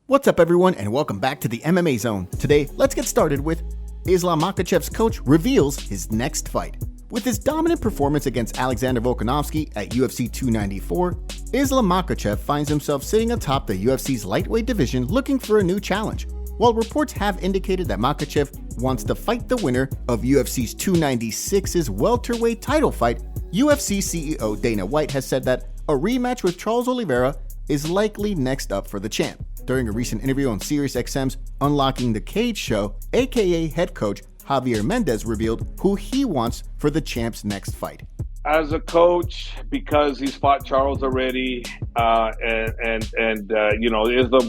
What's up everyone and welcome back to the MMA Zone. Today, let's get started with Islam Makhachev's coach reveals his next fight. With his dominant performance against Alexander Volkanovski at UFC 294, Islam Makhachev finds himself sitting atop the UFC's lightweight division looking for a new challenge. While reports have indicated that Makhachev wants to fight the winner of UFC's 296's welterweight title fight, UFC CEO Dana White has said that a rematch with Charles Oliveira is likely next up for the champ. During a recent interview on SiriusXM's Unlocking the Cage show, aka head coach Javier Mendez revealed who he wants for the champ's next fight. As a coach, because he's fought Charles already, Islam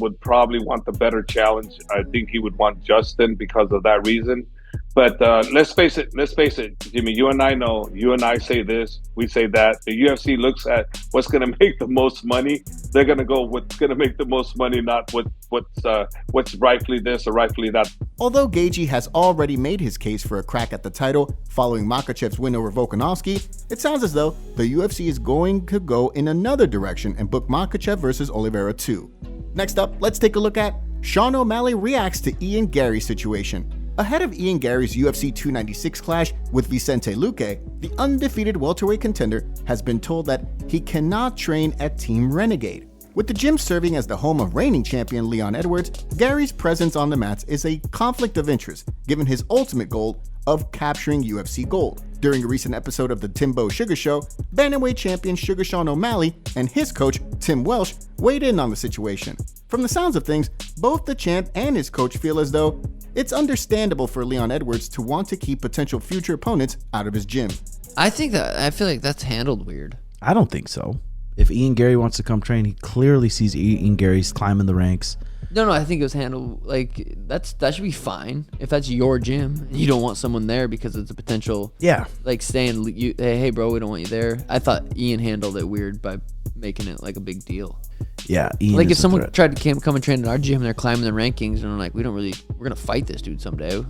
would probably want the better challenge. I think he would want Justin because of that reason. But let's face it, Jimmy, you and I know, you and I say this, we say that. The UFC looks at what's going to make the most money. They're going to go what's going to make the most money, not what's rightfully this or rightfully that. Although Gaethje has already made his case for a crack at the title following Makhachev's win over Volkanovski, it sounds as though the UFC is going to go in another direction and book Makhachev versus Oliveira 2. Next up, let's take a look at Sean O'Malley reacts to Ian Garry's situation. Ahead of Ian Garry's UFC 296 clash with Vicente Luque, the undefeated welterweight contender has been told that he cannot train at Team Renegade. With the gym serving as the home of reigning champion Leon Edwards, Garry's presence on the mats is a conflict of interest, given his ultimate goal of capturing UFC gold. During a recent episode of the Timbo Sugar Show, bantamweight champion Sugar Sean O'Malley and his coach Tim Welsh weighed in on the situation. From the sounds of things, both the champ and his coach feel as though it's understandable for Leon Edwards to want to keep potential future opponents out of his gym. I feel like that's handled weird. I don't think so. If Ian Garry wants to come train, he clearly sees Ian Garry's climbing the ranks. No, I think it was handled like that should be fine if that's your gym and you don't want someone there because it's a potential. Yeah. Like saying, hey bro, we don't want you there. I thought Ian handled it weird by making it like a big deal. Yeah, Ian like if someone tried to come and train at our gym and they're climbing the rankings and they're like, we're gonna fight this dude someday.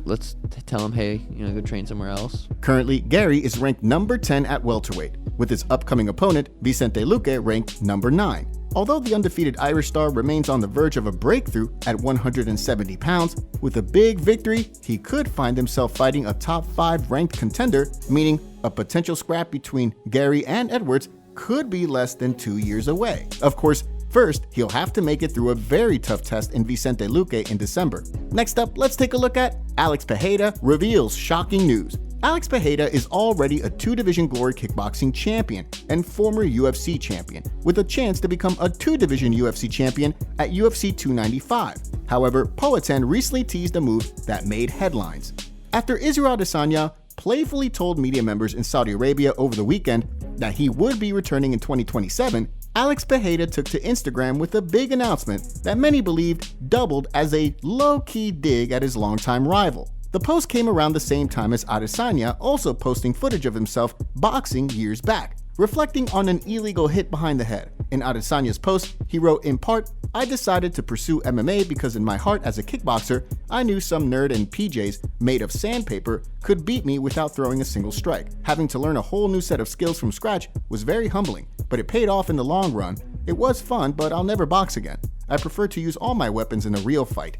Let's tell him, hey, go train somewhere else. Currently, Garry is ranked number 10 at welterweight, with his upcoming opponent, Vicente Luque, ranked number 9. Although the undefeated Irish star remains on the verge of a breakthrough at 170 pounds, with a big victory, he could find himself fighting a top 5 ranked contender, meaning a potential scrap between Garry and Edwards could be less than 2 years away. Of course, first, he'll have to make it through a very tough test in Vicente Luque in December. Next up, let's take a look at Alex Pereira reveals shocking news. Alex Pereira is already a 2-division Glory Kickboxing champion and former UFC champion, with a chance to become a 2-division UFC champion at UFC 295. However, Poatan recently teased a move that made headlines. After Israel Adesanya playfully told media members in Saudi Arabia over the weekend that he would be returning in 2027, Alex Pereira took to Instagram with a big announcement that many believed doubled as a low-key dig at his longtime rival. The post came around the same time as Adesanya also posting footage of himself boxing years back, reflecting on an illegal hit behind the head. In Adesanya's post, he wrote in part, "I decided to pursue MMA because in my heart as a kickboxer, I knew some nerd in PJs made of sandpaper could beat me without throwing a single strike. Having to learn a whole new set of skills from scratch was very humbling, but it paid off in the long run. It was fun, but I'll never box again. I prefer to use all my weapons in a real fight."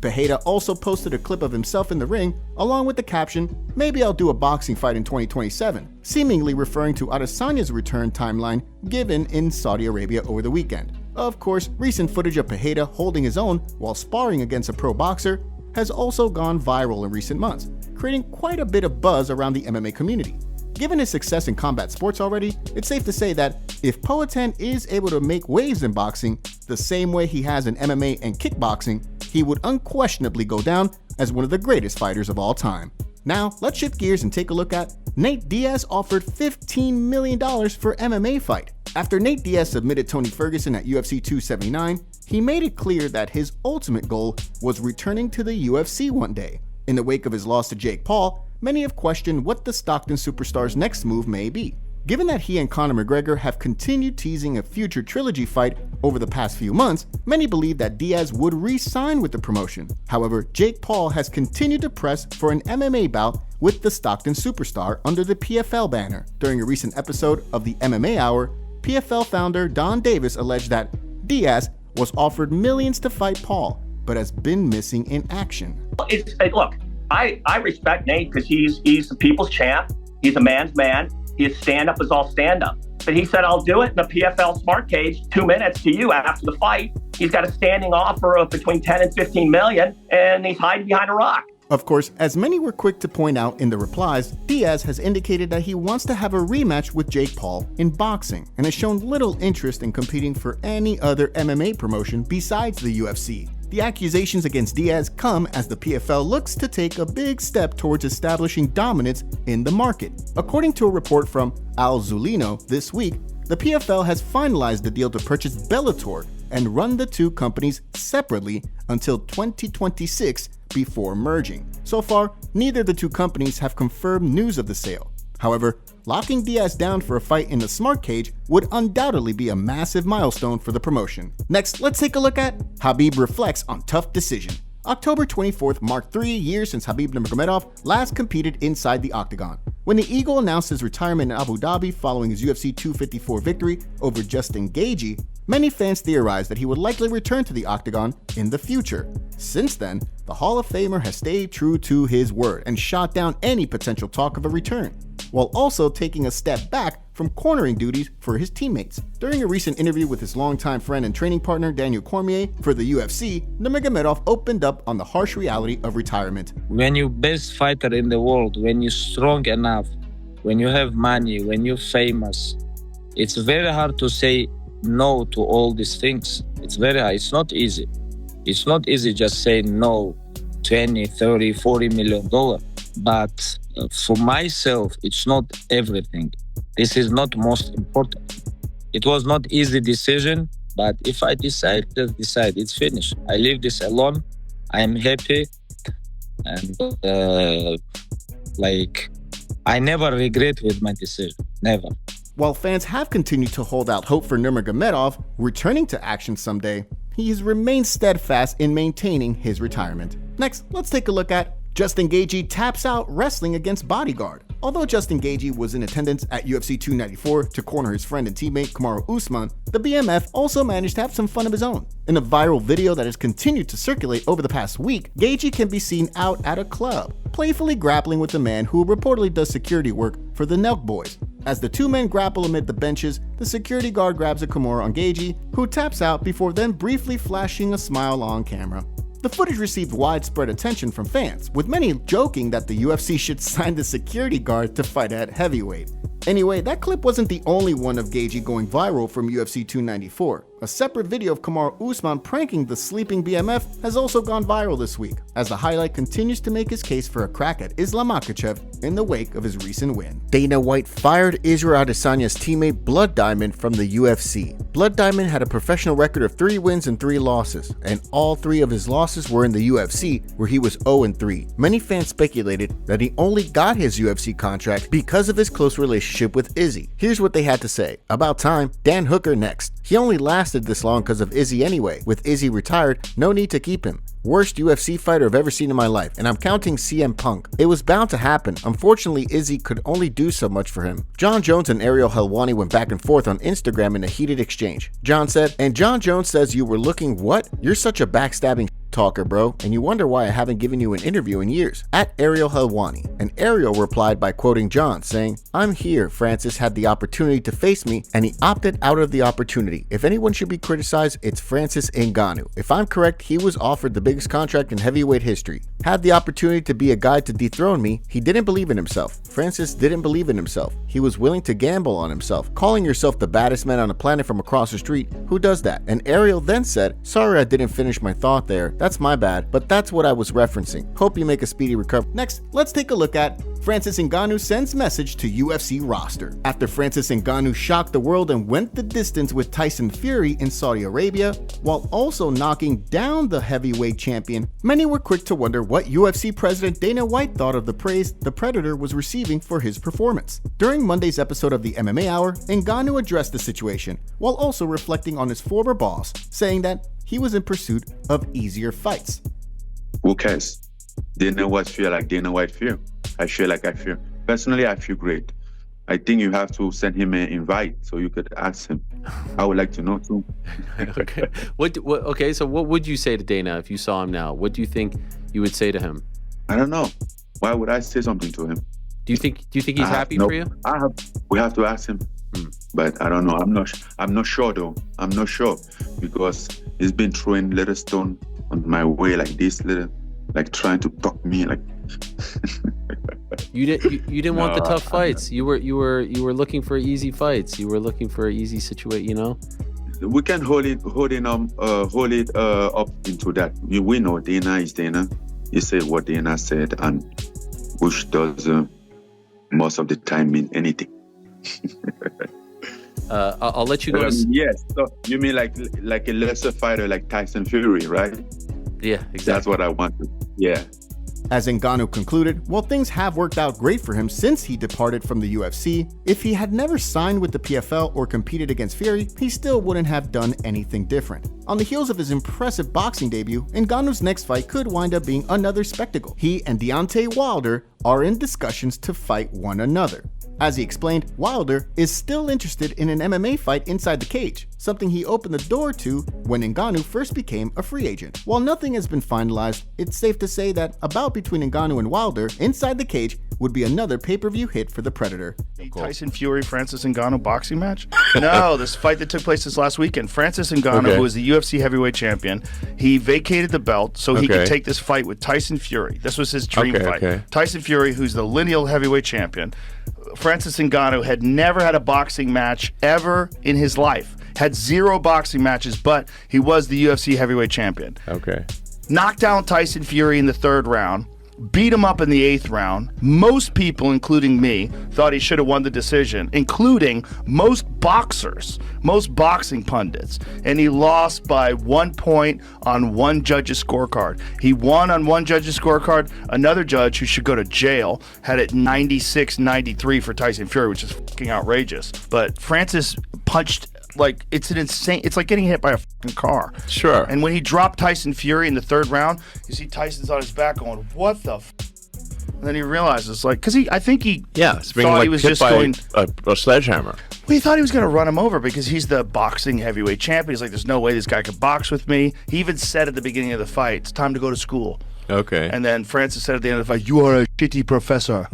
Pereira also posted a clip of himself in the ring, along with the caption, "Maybe I'll do a boxing fight in 2027, seemingly referring to Adesanya's return timeline given in Saudi Arabia over the weekend. Of course, recent footage of Pereira holding his own while sparring against a pro boxer has also gone viral in recent months, creating quite a bit of buzz around the MMA community. Given his success in combat sports already, it's safe to say that if Poatan is able to make waves in boxing the same way he has in MMA and kickboxing, he would unquestionably go down as one of the greatest fighters of all time. Now, let's shift gears and take a look at Nate Diaz offered $15 million for MMA fight. After Nate Diaz submitted Tony Ferguson at UFC 279, he made it clear that his ultimate goal was returning to the UFC one day. In the wake of his loss to Jake Paul, many have questioned what the Stockton superstar's next move may be. Given that he and Conor McGregor have continued teasing a future trilogy fight over the past few months, many believe that Diaz would re-sign with the promotion. However, Jake Paul has continued to press for an MMA bout with the Stockton superstar under the PFL banner. During a recent episode of the MMA Hour, PFL founder Don Davis alleged that Diaz was offered millions to fight Paul, but has been missing in action. Look, I respect Nate because he's the people's champ. He's a man's man. His stand-up is all stand-up. But he said, I'll do it in the PFL Smart Cage, 2 minutes to you after the fight. He's got a standing offer of between 10 and 15 million, and he's hiding behind a rock. Of course, as many were quick to point out in the replies, Diaz has indicated that he wants to have a rematch with Jake Paul in boxing and has shown little interest in competing for any other MMA promotion besides the UFC. The accusations against Diaz come as the PFL looks to take a big step towards establishing dominance in the market. According to a report from Al Zulino this week, the PFL has finalized the deal to purchase Bellator and run the two companies separately until 2026 before merging. So far, neither of the two companies have confirmed news of the sale. However, locking Diaz down for a fight in the Smart Cage would undoubtedly be a massive milestone for the promotion. Next, let's take a look at Khabib reflects on tough decision. October 24th marked 3 years since Khabib Nurmagomedov last competed inside the octagon. When the Eagle announced his retirement in Abu Dhabi following his UFC 254 victory over Justin Gaethje, many fans theorized that he would likely return to the octagon in the future. Since then, the Hall of Famer has stayed true to his word and shot down any potential talk of a return, while also taking a step back from cornering duties for his teammates. During a recent interview with his longtime friend and training partner Daniel Cormier for the UFC, Nurmagomedov opened up on the harsh reality of retirement. When you're best fighter in the world, when you're strong enough, when you have money, when you're famous, it's very hard to say no to all these things. It's very hard. It's not easy. It's not easy just saying no, 20, 30, 40 million dollars. But for myself, it's not everything. This is not most important. It was not easy decision, but if I decide, just decide. It's finished. I leave this alone. I am happy. And I never regret with my decision. Never. While fans have continued to hold out hope for Nurmagomedov returning to action someday, he has remained steadfast in maintaining his retirement. Next, let's take a look at Justin Gaethje taps out wrestling against Bodyguard. Although Justin Gaethje was in attendance at UFC 294 to corner his friend and teammate Kamaru Usman, the BMF also managed to have some fun of his own. In a viral video that has continued to circulate over the past week, Gaethje can be seen out at a club, playfully grappling with a man who reportedly does security work for the Nelk Boys. As the two men grapple amid the benches, the security guard grabs a Kimura on Gaethje, who taps out before then briefly flashing a smile on camera. The footage received widespread attention from fans, with many joking that the UFC should sign the security guard to fight at heavyweight. Anyway, that clip wasn't the only one of Gaethje going viral from UFC 294. A separate video of Kamaru Usman pranking the sleeping BMF has also gone viral this week, as the highlight continues to make his case for a crack at Islam Makhachev in the wake of his recent win. Dana White fired Israel Adesanya's teammate Blood Diamond from the UFC. Blood Diamond had a professional record of 3 wins and 3 losses, and all 3 of his losses were in the UFC, where he was 0-3. Many fans speculated that he only got his UFC contract because of his close relationship with Izzy. Here's what they had to say. About time. Dan Hooker next. He only lasted this long because of Izzy anyway. With Izzy retired, no need to keep him. Worst UFC fighter I've ever seen in my life, and I'm counting CM Punk. It was bound to happen. Unfortunately, Izzy could only do so much for him. John Jones and Ariel Helwani went back and forth on Instagram in a heated exchange. John said, and John Jones says you were looking what? You're such a backstabbing talker, bro, and you wonder why I haven't given you an interview in years. At Ariel Helwani. And Ariel replied by quoting John, saying, I'm here. Francis had the opportunity to face me, and he opted out of the opportunity. If anyone should be criticized, it's Francis Ngannou. If I'm correct, he was offered the biggest contract in heavyweight history. Had the opportunity to be a guy to dethrone me. He didn't believe in himself. Francis didn't believe in himself. He was willing to gamble on himself. Calling yourself the baddest man on the planet from across the street, who does that? And Ariel then said, sorry I didn't finish my thought there. That's my bad, but that's what I was referencing. Hope you make a speedy recovery. Next, let's take a look at Francis Ngannou sends message to UFC roster. After Francis Ngannou shocked the world and went the distance with Tyson Fury in Saudi Arabia, while also knocking down the heavyweight champion, many were quick to wonder what UFC president Dana White thought of the praise the Predator was receiving for his performance. During Monday's episode of the MMA Hour, Ngannou addressed the situation, while also reflecting on his former boss, saying that he was in pursuit of easier fights. Who cares? Dana White feel like Dana White feel. I feel like I feel. Personally, I feel great. I think you have to send him an invite so you could ask him. I would like to know too. Okay. Okay. So what would you say to Dana if you saw him now? What do you think you would say to him? I don't know. Why would I say something to him? Do you think he's happy for you? We have to ask him. But I don't know. I'm not sure though. I'm not sure because he's been throwing little stone on my way like this, little, like trying to talk me like. You didn't want the tough fights. You were looking for easy fights. You were looking for an easy situation. You know. We can hold it up into that. We know Dana is Dana. He said what Dana said, and which does most of the time mean anything. I'll let you go. Yes. So you mean like a lesser fighter like Tyson Fury, right? Yeah, exactly. That's what I wanted. Yeah. As Ngannou concluded, while things have worked out great for him since he departed from the UFC, if he had never signed with the PFL or competed against Fury, he still wouldn't have done anything different. On the heels of his impressive boxing debut, Ngannou's next fight could wind up being another spectacle. He and Deontay Wilder are in discussions to fight one another. As he explained, Wilder is still interested in an MMA fight inside the cage, something he opened the door to when Ngannou first became a free agent. While nothing has been finalized, it's safe to say that a bout between Ngannou and Wilder inside the cage would be another pay-per-view hit for the Predator. Tyson Fury, Francis Ngannou boxing match? No, this fight that took place this last weekend. Francis Ngannou, who is the UFC heavyweight champion, he vacated the belt so he could take this fight with Tyson Fury. This was his dream fight. Tyson Fury, who's the lineal heavyweight champion. Francis Ngannou had never had a boxing match ever in his life. Had 0 boxing matches, but he was the UFC heavyweight champion. Knocked down Tyson Fury in the 3rd round. Beat him up in the 8th round. Most people, including me, thought he should have won the decision, including most boxers, most boxing pundits. And he lost by 1 point on one judge's scorecard. He won on one judge's scorecard. Another judge who should go to jail had it 96-93 for Tyson Fury, which is fucking outrageous. But Francis punched like it's like getting hit by a fucking car. Sure. And when he dropped Tyson Fury in the 3rd round, you see Tyson's on his back going, what the and then he realizes, like, because I think he thought he was just going a sledgehammer. Well, he thought he was going to run him over because he's the boxing heavyweight champion. He's like, there's no way this guy could box with me. He even said at the beginning of the fight, it's time to go to school. And then Francis said at the end of the fight, you are a shitty professor.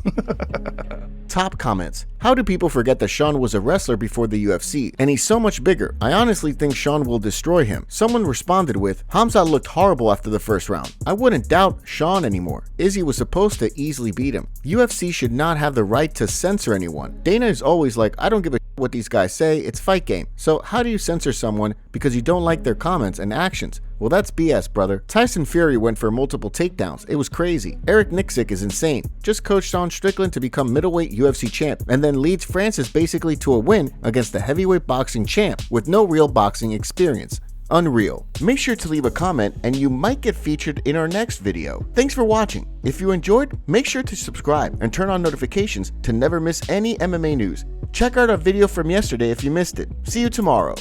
Top comments. How do people forget that Sean was a wrestler before the UFC, and he's so much bigger? I honestly think Sean will destroy him. Someone responded with, Hamza looked horrible after the 1st round. I wouldn't doubt Sean anymore. Izzy was supposed to easily beat him. UFC should not have the right to censor anyone. Dana is always like, I don't give a what these guys say, it's fight game. So how do you censor someone because you don't like their comments and actions? Well, that's BS, brother. Tyson Fury went for multiple takedowns. It was crazy. Eric Nixick is insane. Just coached Sean Strickland to become middleweight UFC champ, and then leads Francis basically to a win against the heavyweight boxing champ with no real boxing experience. Unreal. Make sure to leave a comment and you might get featured in our next video. Thanks for watching. If you enjoyed, make sure to subscribe and turn on notifications to never miss any MMA news. Check out our video from yesterday if you missed it. See you tomorrow.